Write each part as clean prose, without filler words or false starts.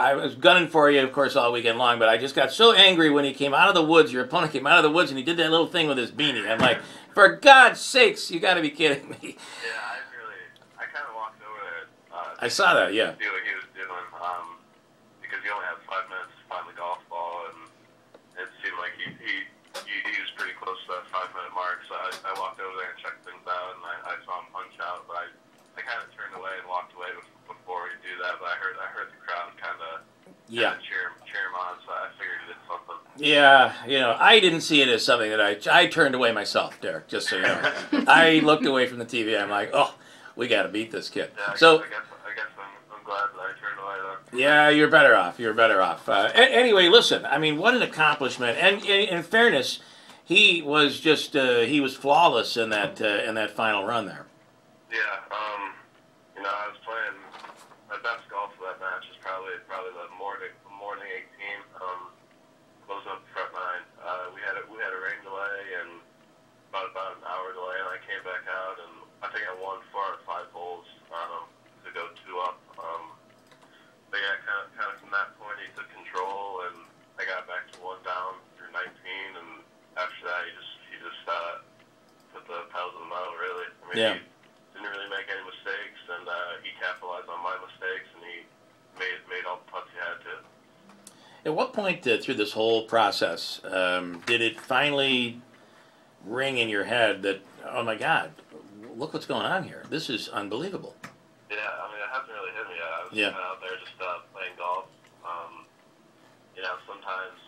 I was gunning for you, of course, all weekend long, but I just got so angry when he came out of the woods. Your opponent came out of the woods, and he did that little thing with his beanie. I'm like, for God's sakes, you got to be kidding me. Yeah, I kind of walked over there. I saw that, yeah. See what he was doing, because he only had 5 minutes to find the golf ball, and it seemed like he was pretty close to that 5-minute mark. So I walked over there and checked things out, and I saw him punch out, but I kind of turned away and walked away before he do that. But I heard the crowd kind of cheer him on, so I figured he did something. Yeah, I didn't see it as something that I turned away myself, Derek. Just so you know, I looked away from the TV. I'm like, oh, we got to beat this kid. Yeah, so. I guess I'm glad that I turned away though. Yeah, you're better off. You're better off. Anyway, listen. I mean, what an accomplishment! And in fairness, he was just he was flawless in that final run there. Yeah. I was playing my best golf for that match is probably the morning 18. Closing up the front nine. We had a rain delay and about an hour delay, and I came back out and I think I won 4 out of 5 holes. To go 2 up. But yeah, kind of from that point, he took control, and I got back to 1 down through 19, and after that, he just put the pedal to the metal, really. I mean, he didn't really make any mistakes, and he capitalized on my mistakes, and he made all the putts he had to. At what point through this whole process did it finally ring in your head that, oh my God, look what's going on here? This is unbelievable. Yeah, I mean, it hasn't really hit me yet. I was kind of out there just playing golf. Sometimes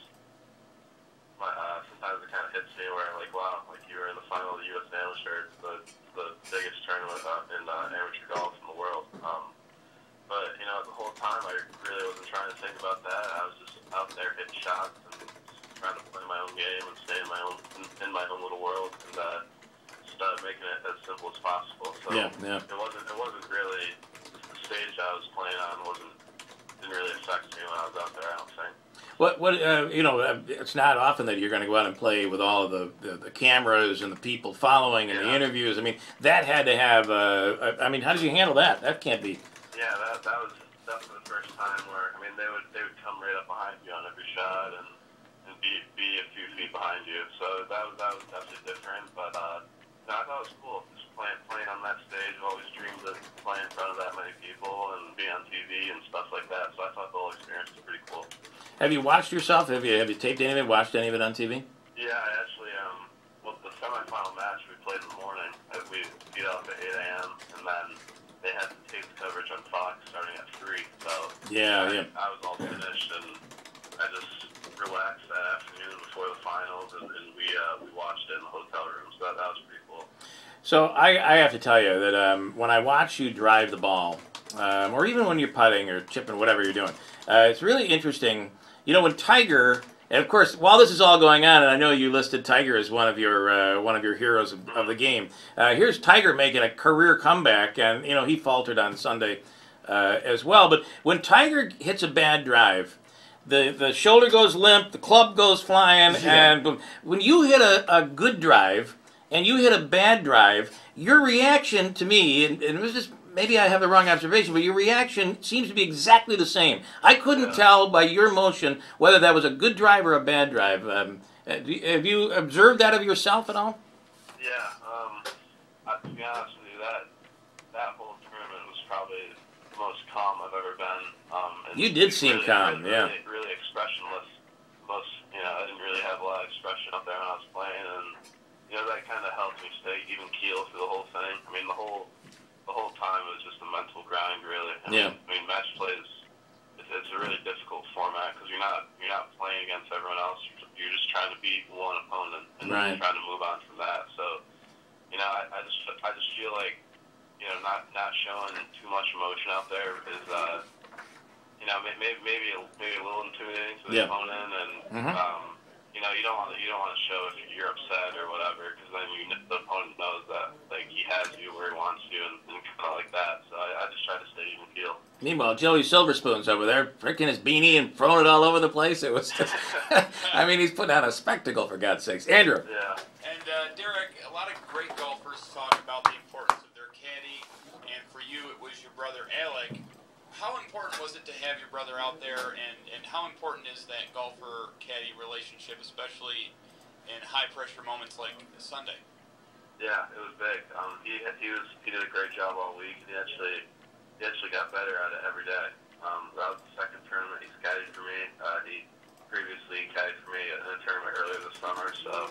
it kind of hits me where, like, wow, like you were in the final of the U.S. Amateur, the biggest tournament in amateur golf in the world. But, the whole time I really wasn't trying to think about that. I was just out there hitting shots and trying to play my own game and stay in my own little world. And started making it as simple as possible. So it wasn't really the stage I was playing on didn't really affect me when I was out there, I don't think. It's not often that you're going to go out and play with all of the cameras and the people following and the interviews. I mean, that had to have. How did you handle that? That can't be. Yeah, that was definitely the first time where they would come right up behind you on every shot and be a few feet behind you. So that was definitely different, but. No, I thought it was cool. Just playing on that stage. I've always dreamed of playing in front of that many people and being on TV and stuff like that. So I thought the whole experience was pretty cool. Have you watched yourself? Have you taped any of it? Watched any of it on TV? Yeah, I actually. The semifinal match we played in the morning. We beat up at 8 a.m. and then they had the taped coverage on Fox starting at 3. So I was all finished and I just relaxed that afternoon before the finals and we watched it in the hotel room. So that was pretty cool. So I have to tell you that when I watch you drive the ball, or even when you're putting or chipping, whatever you're doing, it's really interesting. When Tiger, and of course, while this is all going on, and I know you listed Tiger as one of your heroes of the game. Here's Tiger making a career comeback, and he faltered on Sunday as well. But when Tiger hits a bad drive, the shoulder goes limp, the club goes flying, and when you hit a good drive and you hit a bad drive, your reaction to me, and it was just, maybe I have the wrong observation, but your reaction seems to be exactly the same. I couldn't tell by your motion whether that was a good drive or a bad drive. Have you observed that of yourself at all? Yeah, to be honest with you, that whole tournament was probably the most calm I've ever been. You did seem calm, really expressionless. I didn't really have a lot of expression up there when I was playing, and that kind of helped me stay even keel through the whole thing. I mean, the whole time it was just a mental grind, really. I mean, match play it's a really difficult format because you're not playing against everyone else. You're just trying to beat one opponent and trying to move on from that. So, I just feel like not showing too much emotion out there is maybe a little intimidating to the opponent, and you don't want to show if you're upset or whatever, because then the opponent knows that he has you where he wants you, and kind of like that. So I just try to stay even keel. Meanwhile, Joey Silverspoon's over there freaking his beanie and throwing it all over the place. It was just, he's putting on a spectacle, for God's sakes. Andrew. Yeah. And Derek, a lot of great golfers talk about the importance of their caddy, and for you, it was your brother Alec. how important was it to have your brother out there, and how important is that golfer-caddy relationship, especially in high-pressure moments like Sunday? Yeah, it was big. He did a great job all week. He actually got better at it every day. That was the second tournament he's caddied for me. He previously caddied for me in a tournament earlier this summer. So,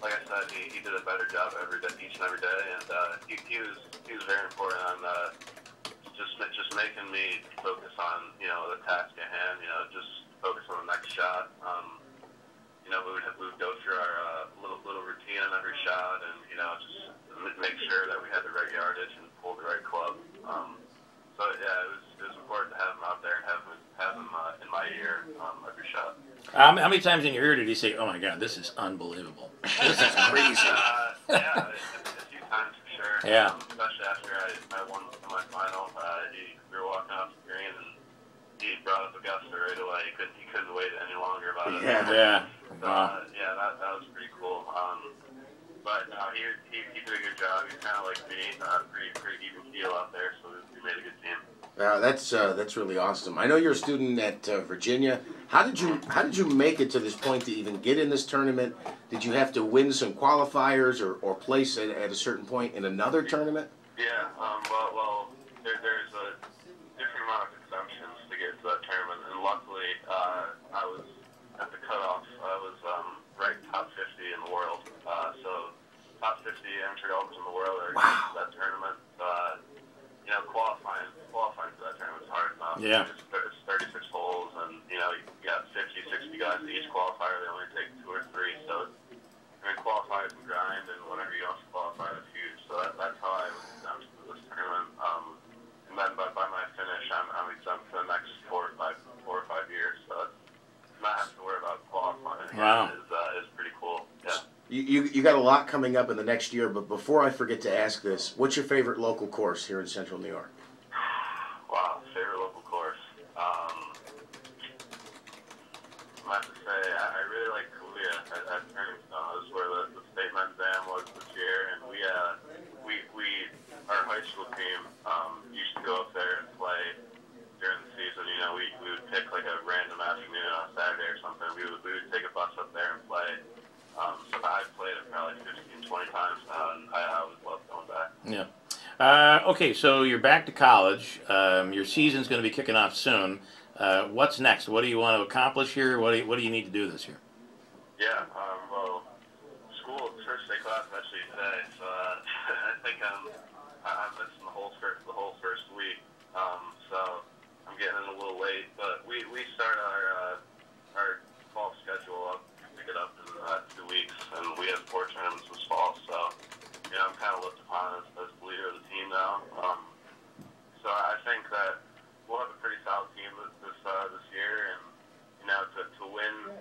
like I said, he did a better job each and every day, and he was very important on just making me focus on the task at hand. Just focus on the next shot. We would go through our little routine on every shot, and just make sure that we had the right yardage and pulled the right club. So yeah, it was important to have him out there and have him in my ear every shot. How many times in your ear did he say, "Oh my God, this is unbelievable. This is crazy"? Yeah, a few times for sure. Yeah. Especially after I won my final, we were walking off the green and he brought up Augusta right away. He couldn't wait any longer about it. Yeah. So, Wow. yeah, that was pretty cool. But he did a good job. He's kind of like me, pretty even keel out there, so we made a good team. That's really awesome. I know you're a student at Virginia. How did you make it to this point to even get in this tournament? Did you have to win some qualifiers or place at a certain point in another tournament? Yeah. Well, there's a different amount of exemptions to get to that tournament, and luckily I was at the cutoff. I was ranked top 50 in the world. So top 50 amateur golfers in the world are going to that tournament. Qualifying for that tournament is hard enough. Yeah. It's 36 holes, and you got 50, 60 guys each qualifier. They only take 2 or 3, so qualify is a grind, and whenever you don't qualify, it's huge. So that's how I was exempt to this tournament. And then by my finish, I'm exempt for the next 4 or 5 years. So not having to worry about qualifying is pretty cool. Yeah. You got a lot coming up in the next year, but before I forget to ask this, what's your favorite local course here in Central New York? Wow, favorite local course. I have to say, I really like Keeler at Derminio. That was where the state men's dam was this year, and our high school team used to go up there and play during the season. We would pick like a random afternoon on a Saturday or something. We would take a bus up there and play. So I've played it probably 15, 20 times now, and I always love going back. Yeah. Okay, so you're back to college. Your season's going to be kicking off soon. What's next? What do you want to accomplish here? What do you need to do this year? Yeah, well, first day class is actually today, so I think I'm missing the whole first week. So I'm getting in a little late, but we start our fall schedule up, pick it up in 2 weeks, and we have 4 tournaments this fall. So I'm kind of looked upon as the leader of the team now. So I think that we'll have a pretty solid team this year, and to win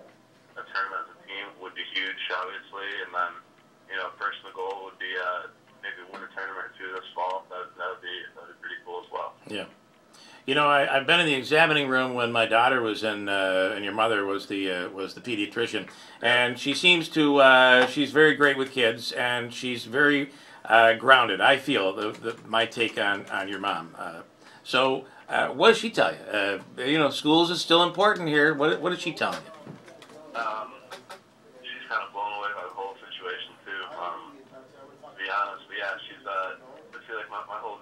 a tournament as a team would be huge, obviously, and then personal goal would be maybe win a tournament or 2 this fall. That would be pretty cool as well. Yeah. I've been in the examining room when my daughter was in, and your mother was the pediatrician, and she seems to she's very great with kids, and she's very grounded. I feel my take on your mom. So what does she tell you? Schools is still important here. What did she tell you? She's kind of blown away by the whole situation too. To be honest, but yeah, I feel like my whole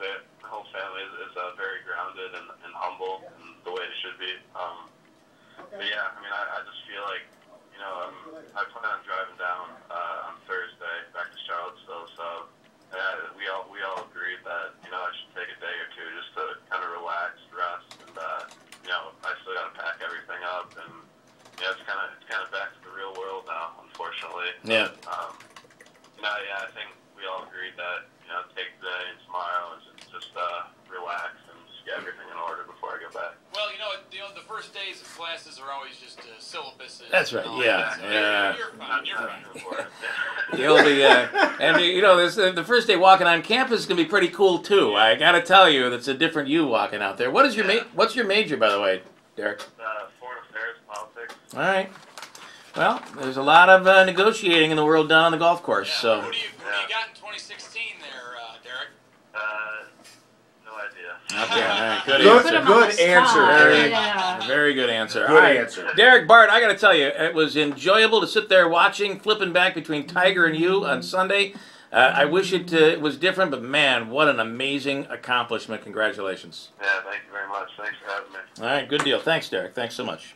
family is very grounded and humble in the way it should be. But yeah, I just feel like I plan on driving down on Thursday back to Charlottesville. So we all agreed that I should take a day or 2 just to kind of relax, rest, and I still got to pack everything up, and it's kind of back to the real world now, unfortunately. Yeah. I think we all agreed that take today and tomorrow and just relax and just get everything in order before I go back. Well, the first days of classes are always just syllabuses. That's right. Yeah. You're fine. You'll be, and the first day walking on campus is gonna be pretty cool too. I gotta tell you, that's a different you walking out there. What's your major, by the way, Derek? Foreign affairs, politics. All right. Well, there's a lot of negotiating in the world done on the golf course. Yeah. So. Who do you got in 2016 there, Derek? No idea. Okay, man. Good Good, answer. good answer, Derek. Yeah. Very good answer. Good All right. answer. Derek, Bart, I got to tell you, it was enjoyable to sit there watching, flipping back between Tiger and you on Sunday. I wish it was different, but man, what an amazing accomplishment. Congratulations. Yeah, thank you very much. Thanks for having me. All right, good deal. Thanks, Derek. Thanks so much.